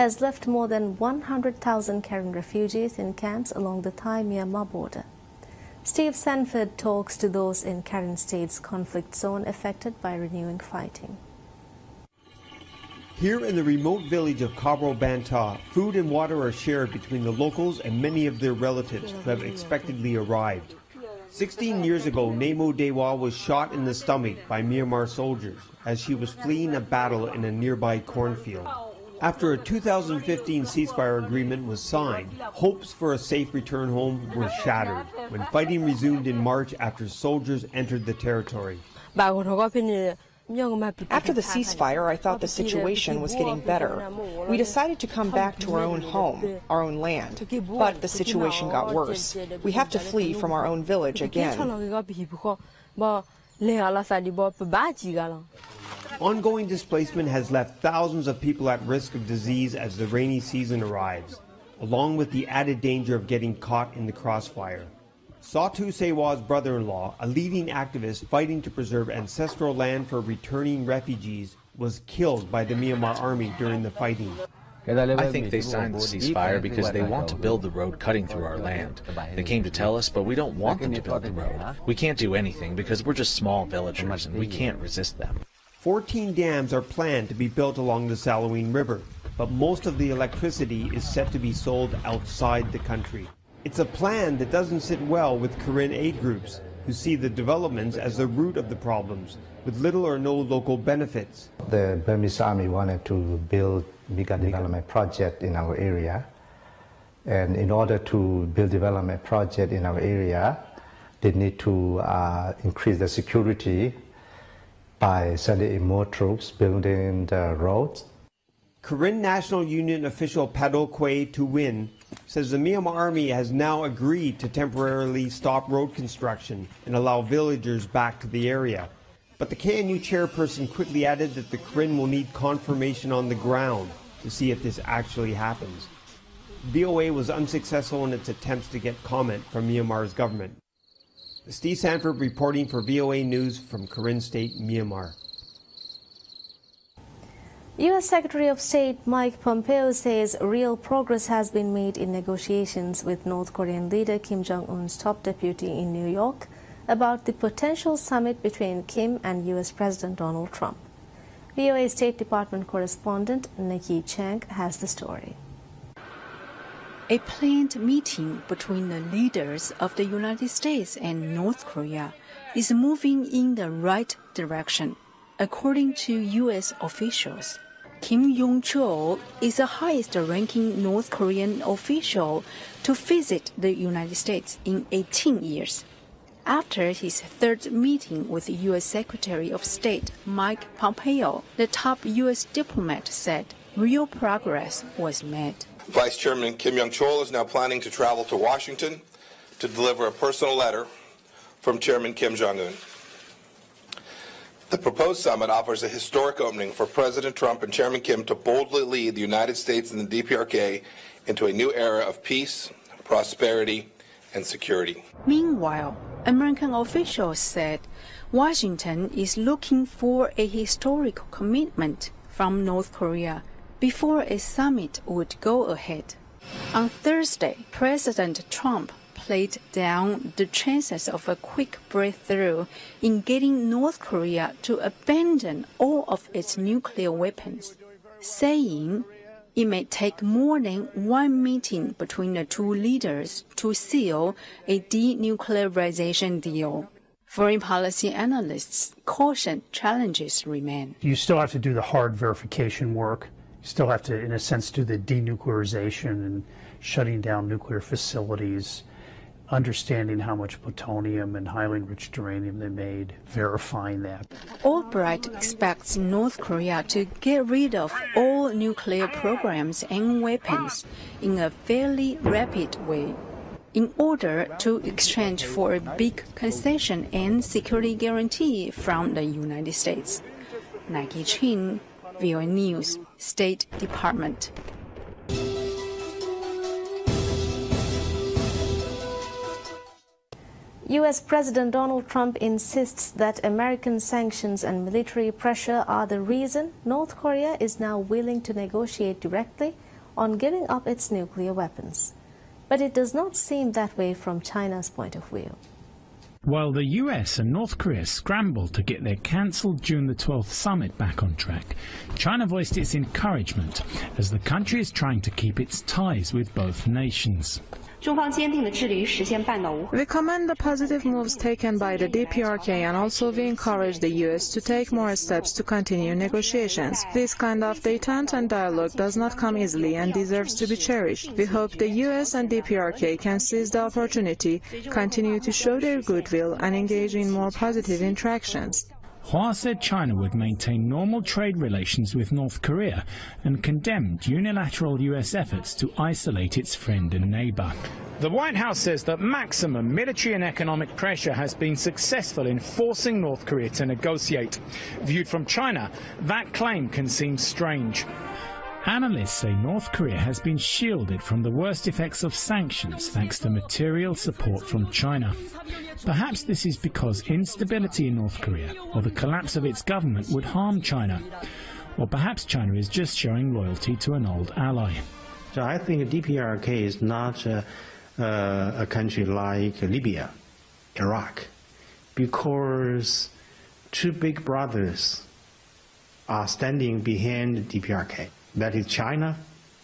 has left more than 100,000 Karen refugees in camps along the Thai-Myanmar border. Steve Sanford talks to those in Karen State's conflict zone affected by renewing fighting. Here in the remote village of Kabro Banta, food and water are shared between the locals and many of their relatives who have expectedly arrived. 16 years ago, Nemo Dewa was shot in the stomach by Myanmar soldiers as she was fleeing a battle in a nearby cornfield. After a 2015 ceasefire agreement was signed, hopes for a safe return home were shattered when fighting resumed in March after soldiers entered the territory. After the ceasefire, I thought the situation was getting better. We decided to come back to our own home, our own land, but the situation got worse. We have to flee from our own village again. Ongoing displacement has left thousands of people at risk of disease as the rainy season arrives, along with the added danger of getting caught in the crossfire. Satu Sewa's brother-in-law, a leading activist fighting to preserve ancestral land for returning refugees, was killed by the Myanmar army during the fighting. I think they signed the ceasefire because they want to build the road cutting through our land. They came to tell us, but we don't want them to build the road. We can't do anything because we're just small villagers and we can't resist them. 14 dams are planned to be built along the Salween River, but most of the electricity is set to be sold outside the country. It's a plan that doesn't sit well with Karen aid groups, who see the developments as the root of the problems, with little or no local benefits. The Burmese army wanted to build bigger development project in our area. And in order to build development project in our area, they need to increase the security by sending in more troops, building the roads. Karen National Union official Pado Kwe Tuwin says the Myanmar army has now agreed to temporarily stop road construction and allow villagers back to the area. But the KNU chairperson quickly added that the Karen will need confirmation on the ground to see if this actually happens. VOA was unsuccessful in its attempts to get comment from Myanmar's government. Steve Sanford reporting for VOA News from Karen State, Myanmar. U.S. Secretary of State Mike Pompeo says real progress has been made in negotiations with North Korean leader Kim Jong-un's top deputy in New York about the potential summit between Kim and U.S. President Donald Trump. VOA State Department correspondent Nikki Chang has the story. A planned meeting between the leaders of the United States and North Korea is moving in the right direction, according to U.S. officials. Kim Yong-chol is the highest-ranking North Korean official to visit the United States in 18 years. After his third meeting with U.S. Secretary of State Mike Pompeo, the top U.S. diplomat said real progress was made. Vice Chairman Kim Yong-chol is now planning to travel to Washington to deliver a personal letter from Chairman Kim Jong-un. The proposed summit offers a historic opening for President Trump and Chairman Kim to boldly lead the United States and the DPRK into a new era of peace, prosperity, and security. Meanwhile, American officials said Washington is looking for a historical commitment from North Korea before a summit would go ahead. On Thursday, President Trump played down the chances of a quick breakthrough in getting North Korea to abandon all of its nuclear weapons, saying it may take more than one meeting between the two leaders to seal a denuclearization deal. Foreign policy analysts caution challenges remain. You still have to do the hard verification work. You still have to, in a sense, do the denuclearization and shutting down nuclear facilities, understanding how much plutonium and highly enriched uranium they made, verifying that. Albright expects North Korea to get rid of all nuclear programs and weapons in a fairly rapid way, in order to exchange for a big concession and security guarantee from the United States. Nikki Chin, VOA News, State Department. U.S. President Donald Trump insists that American sanctions and military pressure are the reason North Korea is now willing to negotiate directly on giving up its nuclear weapons. But it does not seem that way from China's point of view. While the US and North Korea scrambled to get their cancelled June the 12th summit back on track, China voiced its encouragement as the country is trying to keep its ties with both nations. We commend the positive moves taken by the DPRK, and also we encourage the US to take more steps to continue negotiations. This kind of détente and dialogue does not come easily and deserves to be cherished. We hope the US and DPRK can seize the opportunity, continue to show their goodwill, and engage in more positive interactions. Hua said China would maintain normal trade relations with North Korea and condemned unilateral US efforts to isolate its friend and neighbor. The White House says that maximum military and economic pressure has been successful in forcing North Korea to negotiate. Viewed from China, that claim can seem strange. Analysts say North Korea has been shielded from the worst effects of sanctions thanks to material support from China. Perhaps this is because instability in North Korea or the collapse of its government would harm China. Or perhaps China is just showing loyalty to an old ally. So I think DPRK is not a country like Libya, Iraq, because two big brothers are standing behind DPRK. That is China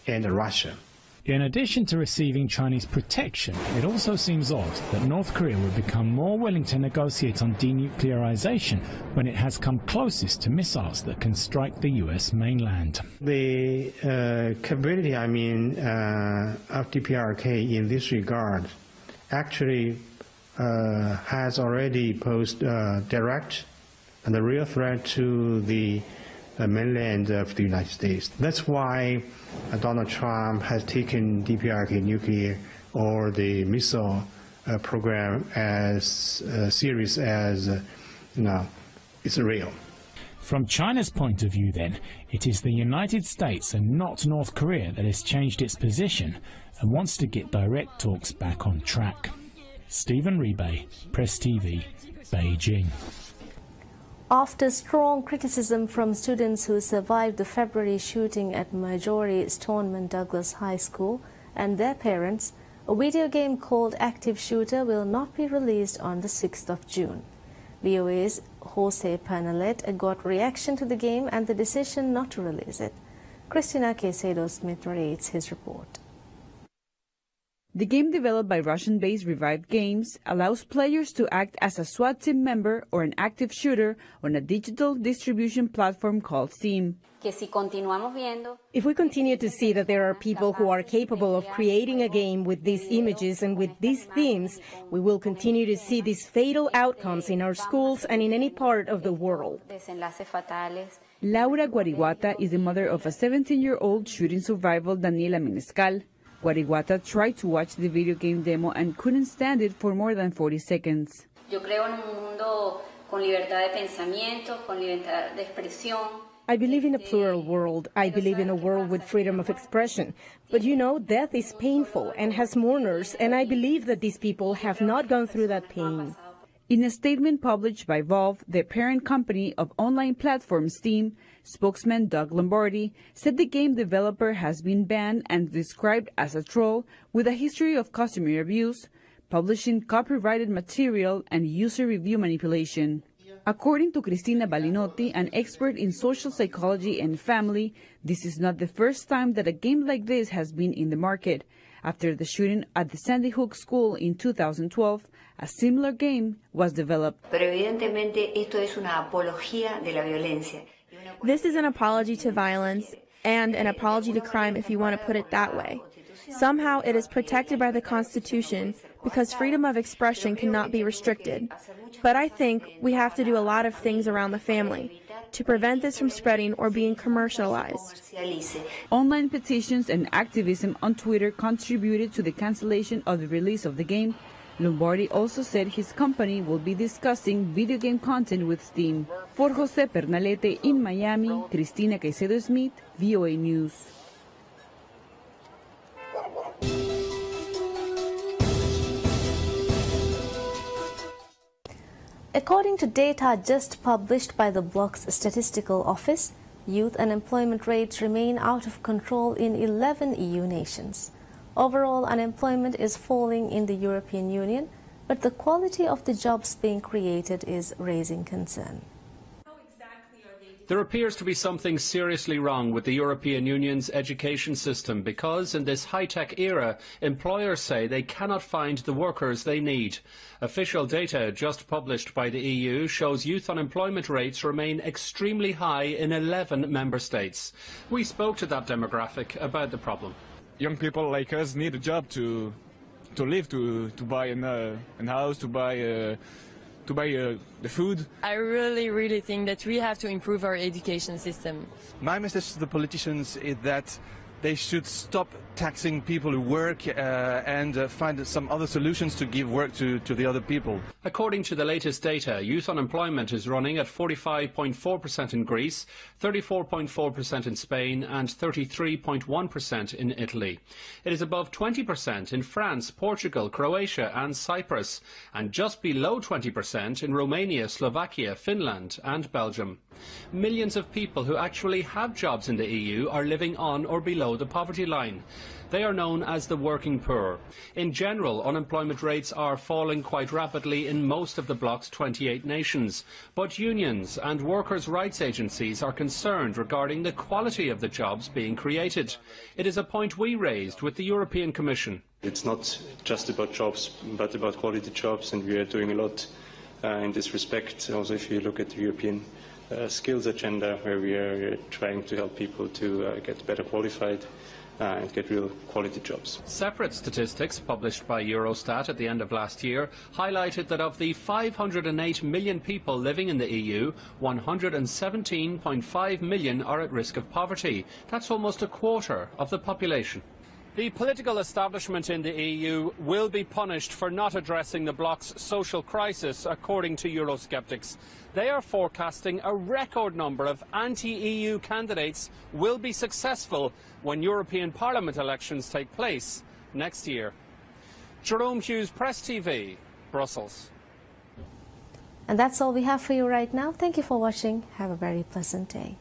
and Russia. In addition to receiving Chinese protection, it also seems odd that North Korea would become more willing to negotiate on denuclearization when it has come closest to missiles that can strike the US mainland. The capability, of DPRK in this regard actually has already posed direct and a real threat to the mainland of the United States. That's why Donald Trump has taken DPRK nuclear or the missile program as serious as it's real. From China's point of view, then, it is the United States and not North Korea that has changed its position and wants to get direct talks back on track. Stephen Rebay, Press TV, Beijing. After strong criticism from students who survived the February shooting at Marjorie Stoneman Douglas High School and their parents, a video game called Active Shooter will not be released on the 6th of June. VOA's Jose Pernalet got reaction to the game and the decision not to release it. Christina Caicedo-Smith narrates his report. The game, developed by Russian-based Revived Games, allows players to act as a SWAT team member or an active shooter on a digital distribution platform called Steam. If we continue to see that there are people who are capable of creating a game with these images and with these themes, we will continue to see these fatal outcomes in our schools and in any part of the world. Laura Guariguata is the mother of a 17-year-old shooting survivor, Daniela Menescal. Guariguata tried to watch the video game demo and couldn't stand it for more than 40 seconds. I believe in a plural world. I believe in a world with freedom of expression. But death is painful and has mourners, and I believe that these people have not gone through that pain. In a statement published by Valve, the parent company of online platform Steam, spokesman Doug Lombardi said the game developer has been banned and described as a troll with a history of customer abuse, publishing copyrighted material, and user review manipulation. According to Cristina Balinotti, an expert in social psychology and family, this is not the first time that a game like this has been in the market. After the shooting at the Sandy Hook School in 2012, a similar game was developed. This is an apology to violence and an apology to crime, if you want to put it that way. Somehow it is protected by the Constitution because freedom of expression cannot be restricted. But I think we have to do a lot of things around the family to prevent this from spreading or being commercialized. Online petitions and activism on Twitter contributed to the cancellation of the release of the game. Lombardi also said his company will be discussing video game content with Steam. For Jose Pernalete in Miami, Cristina Caicedo-Smith, VOA News. According to data just published by the bloc's statistical office, Youth unemployment rates remain out of control in 11 EU nations. Overall unemployment is falling in the European Union, but the quality of the jobs being created is raising concern. There appears to be something seriously wrong with the European Union's education system because in this high-tech era, employers say they cannot find the workers they need. Official data just published by the EU shows youth unemployment rates remain extremely high in 11 member states. We spoke to that demographic about the problem. Young people like us need a job to live, to buy a house, to buy the food. I really think that we have to improve our education system. My message to the politicians is that they should stop taxing people who work and find some other solutions to give work to the other people. According to the latest data, youth unemployment is running at 45.4% in Greece, 34.4% in Spain and 33.1% in Italy. It is above 20% in France, Portugal, Croatia and Cyprus, and just below 20% in Romania, Slovakia, Finland and Belgium. Millions of people who actually have jobs in the EU are living on or below the poverty line. They are known as the working poor. In general, unemployment rates are falling quite rapidly in most of the bloc's 28 nations. But unions and workers' rights agencies are concerned regarding the quality of the jobs being created. It is a point we raised with the European Commission. It's not just about jobs, but about quality jobs, and we are doing a lot in this respect. Also, if you look at the European skills agenda, where we are trying to help people to get better qualified and get real quality jobs. Separate statistics published by Eurostat at the end of last year highlighted that of the 508 million people living in the EU, 117.5 million are at risk of poverty. That's almost a quarter of the population. The political establishment in the EU will be punished for not addressing the bloc's social crisis, according to Eurosceptics. They are forecasting a record number of anti-EU candidates will be successful when European Parliament elections take place next year. Jerome Hughes, Press TV, Brussels. And that's all we have for you right now. Thank you for watching. Have a very pleasant day.